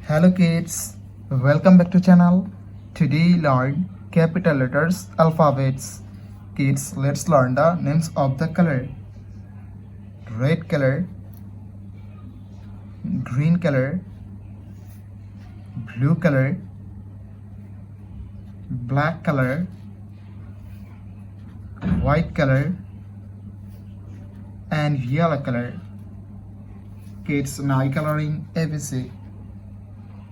Hello kids, welcome back to channel. Today learn capital letters alphabets. Kids, let's learn the names of the color. Red color, green color, blue color, black color, white color, and yellow color. Kids, now coloring ABC.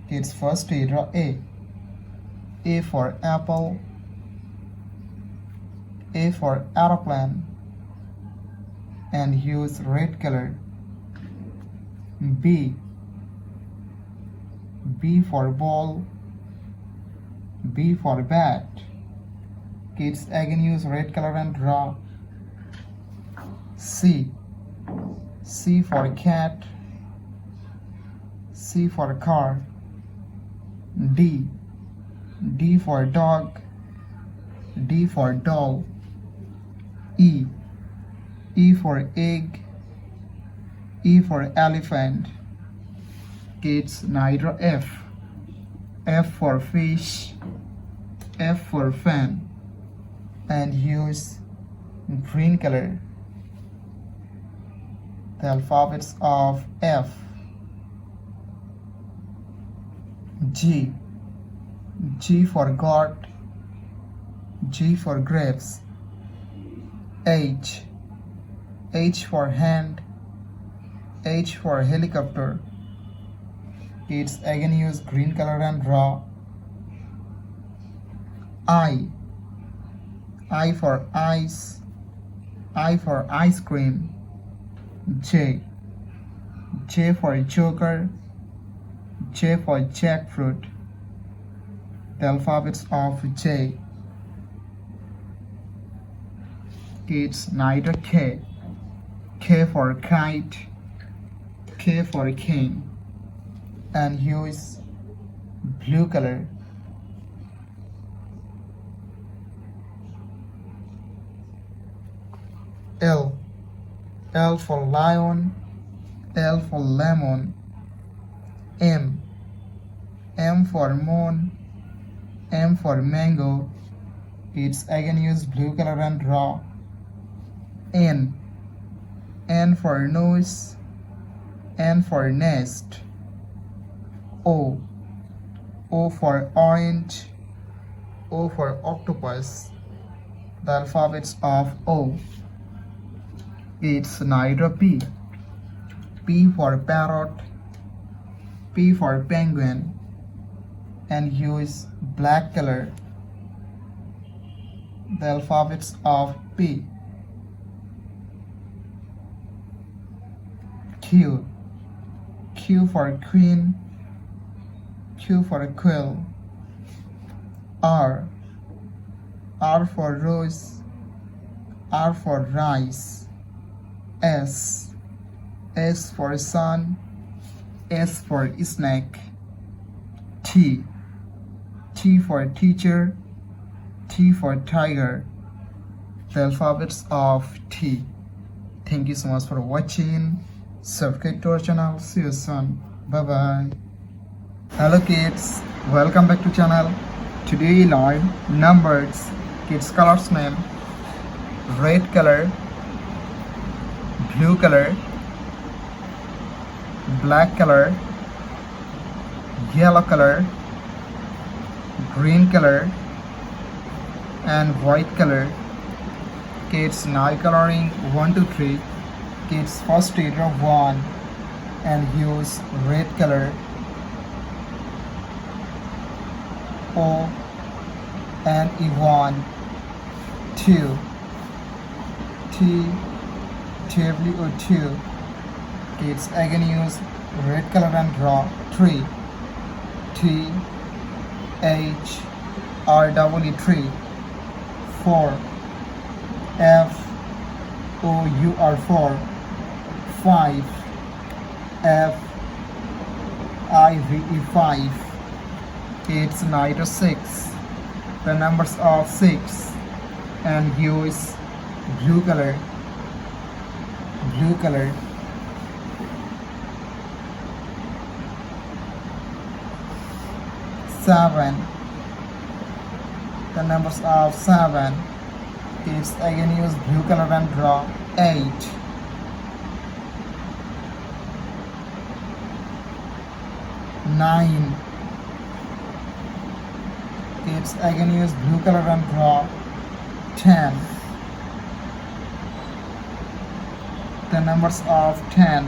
Kids, first we draw A. A for apple, A for aeroplane, and use red color. B. B for ball, B for bat. Kids, again use red color and draw. C. C for cat, C for car. D. D for dog, D for doll. E. E for egg, E for elephant. Kids, now draw F. F for fish, F for fan, and use green color. The alphabets of F. G. G for goat, G for grapes. H. H for hand, H for helicopter. Kids, again use green color and draw. I. I for ice, I for ice cream. J. J for joker, J for jackfruit. The alphabets of J. Kids, now draw K. K for kite, K for cane, and use blue color. L. L for lion, L for lemon. M. M for moon, M for mango. Kids, again use blue color and draw. N. N for nose, N for nest. O. O for orange, O for octopus. The alphabets of O. It's now draw P. P for parrot, P for penguin, and use black color. The alphabets of P. Q. Q for queen, Q for quill. R. R for rose, R for rice. S. S for sun, S for snake. T. T for teacher, T for tiger. The alphabets of T. Thank you so much for watching. Subscribe to our channel. See you soon. Bye bye. Hello kids, welcome back to channel. Today we learn numbers. Kids, colors name: red color, blue color, black color, yellow color, green color, and white color. Kids, now coloring 1 to 3. Kids, first we draw 1 and use red color. O and E1. 2. T W2. Kids, again use red color and draw. 3. T H R W 3. 4. F O U R 4. 5. F I V E 5. It's now draw 6. The numbers of 6 and use blue color. 7. The numbers of 7. Kids again use blue color and draw 8. 9. Kids again use blue color and draw 10. The numbers of 10.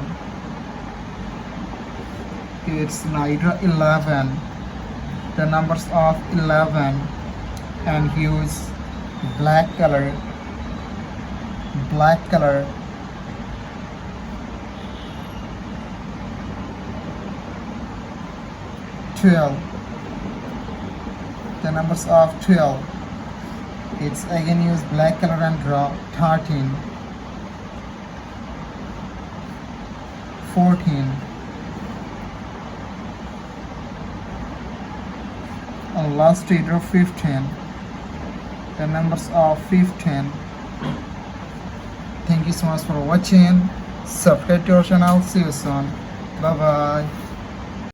Kids now draw 11. The numbers of 11 and use black color. 12. The numbers of 12. It's again use black color and draw 13. 14. And last draw 15. The numbers of 15. Thank you so much for watching. Subscribe to our channel. See you soon. Bye bye.